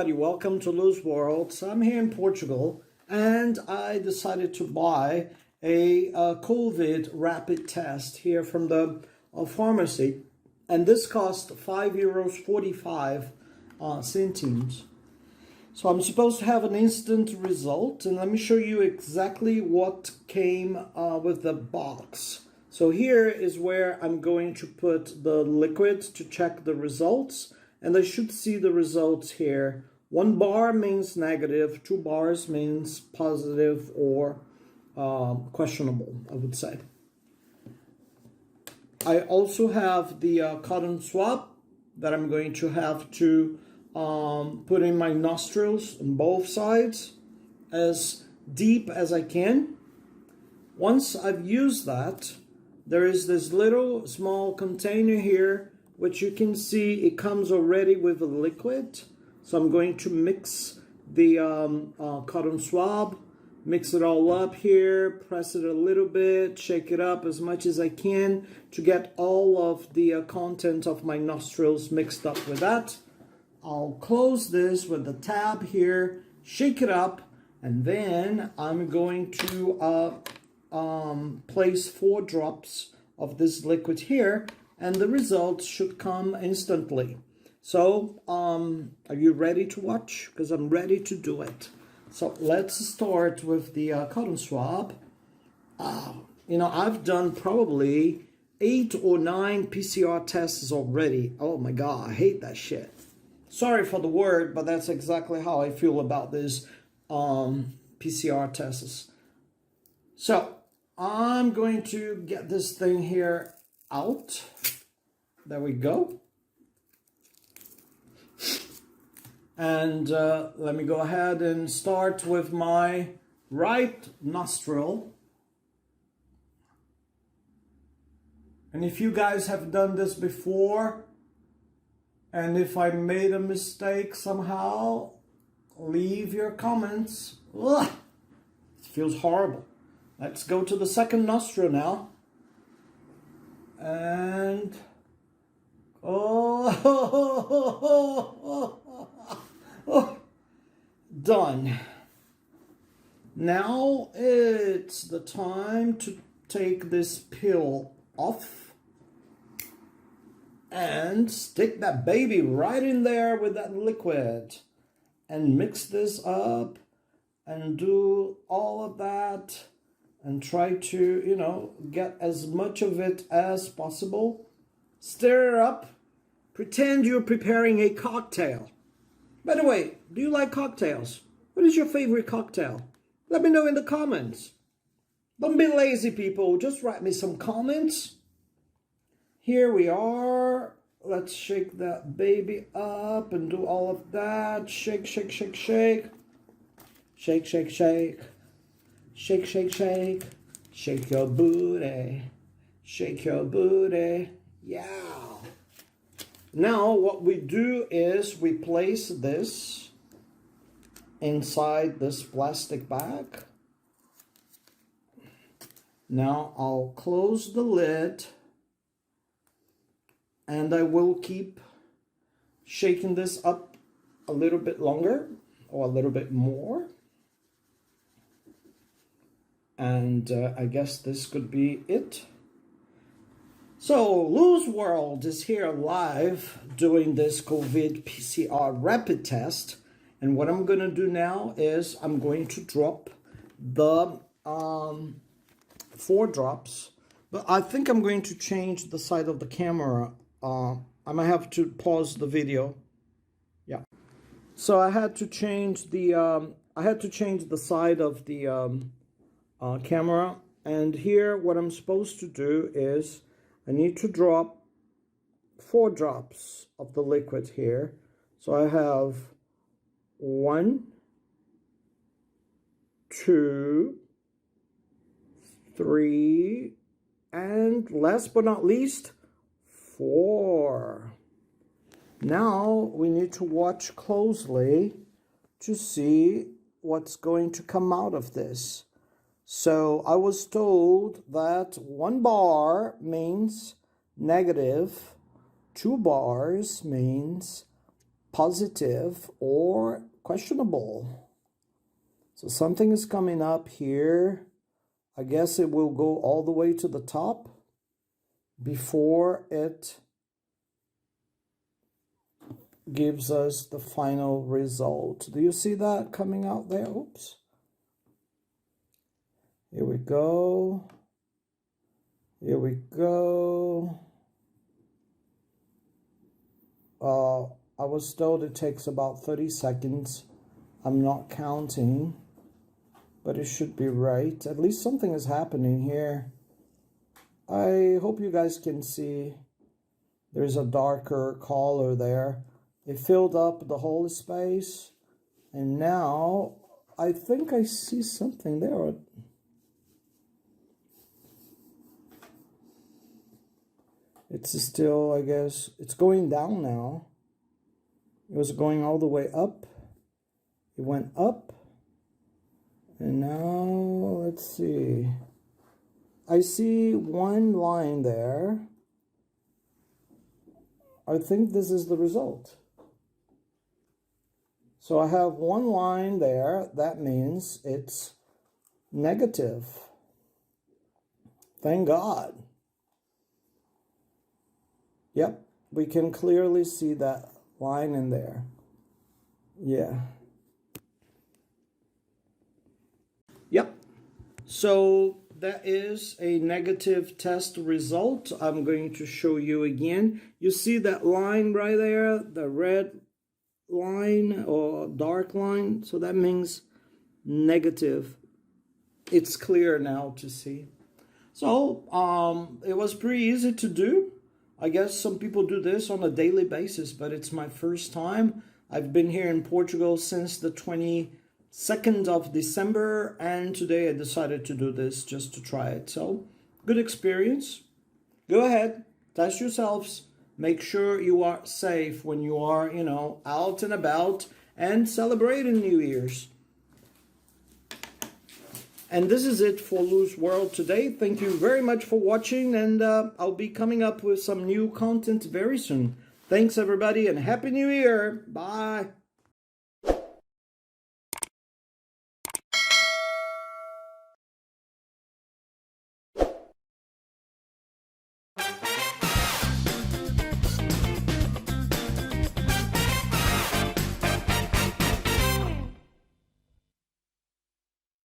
everybody, welcome to Lou's World. So I'm here in Portugal and I decided to buy a COVID rapid test here from the pharmacy, and this cost €5.45 centimes. So I'm supposed to have an instant result, and let me show you exactly what came with the box. So here is where I'm going to put the liquid to check the results, and I should see the results here. 1 bar means negative, 2 bars means positive or questionable, I would say. I also have the cotton swab that I'm going to have to put in my nostrils on both sides as deep as I can. Once I've used that, there is this little small container here, which you can see it comes already with a liquid. So I'm going to mix the cotton swab, mix it all up here, press it a little bit, shake it up as much as I can to get all of the content of my nostrils mixed up with that. I'll close this with the tab here, shake it up, and then I'm going to place 4 drops of this liquid here, and the results should come instantly. So, are you ready to watch? Because I'm ready to do it. So let's start with the cotton swab. You know, I've done probably 8 or 9 PCR tests already. Oh my God, I hate that shit. Sorry for the word, but that's exactly how I feel about these PCR tests. So I'm going to get this thing here out. There we go. And let me go ahead and start with my right nostril. And if you guys have done this before, and if I made a mistake somehow, leave your comments. Ugh, it feels horrible. Let's go to the second nostril now. And done. Now it's the time to take this pill off and stick that baby right in there with that liquid and mix this up and do all of that and try to, you know, get as much of it as possible. Stir it up. Pretend you're preparing a cocktail. By the way, do you like cocktails? What is your favorite cocktail? Let me know in the comments. Don't be lazy, people. Just write me some comments. Here we are. Let's shake that baby up and do all of that. Shake, shake, shake, shake. Shake, shake, shake. Shake, shake, shake. Shake your booty. Shake your booty. Yeah. Now what we do is we place this inside this plastic bag. Now I'll close the lid and I will keep shaking this up a little bit longer or a little bit more. And I guess this could be it. So, Lou's World is here live doing this COVID PCR rapid test. And what I'm going to do now is I'm going to drop the 4 drops. But I think I'm going to change the side of the camera. I might have to pause the video. Yeah. So I had to change the side of the camera. And here what I'm supposed to do is I need to drop 4 drops of the liquid here. So I have 1, 2, 3, and last but not least, 4. Now we need to watch closely to see what's going to come out of this. So I was told that 1 bar means negative, 2 bars means positive or questionable. So something is coming up here. I guess it will go all the way to the top before it gives us the final result. Do you see that coming out there? Oops. Here we go. Here we go. I was told it takes about 30 seconds. I'm not counting, but it should be right. At least something is happening here. I hope you guys can see there's a darker color there. It filled up the whole space, and now I think I see something there. It's still, I guess, it's going down now. It was going all the way up. It went up. And now, let's see. I see one line there. I think this is the result. So I have one line there. That means it's negative. Thank God. Yep, we can clearly see that line in there. Yeah. Yep. So that is a negative test result. I'm going to show you again. You see that line right there, the red line or dark line? So that means negative. It's clear now to see. So it was pretty easy to do. I guess some people do this on a daily basis, but it's my first time. I've been here in Portugal since the 22nd of December, and today I decided to do this just to try it. So, good experience. Go ahead, test yourselves. Make sure you are safe when you are, out and about and celebrating New Year's. And this is it for Lou's World today. Thank you very much for watching, and I'll be coming up with some new content very soon. Thanks, everybody, and Happy New Year. Bye.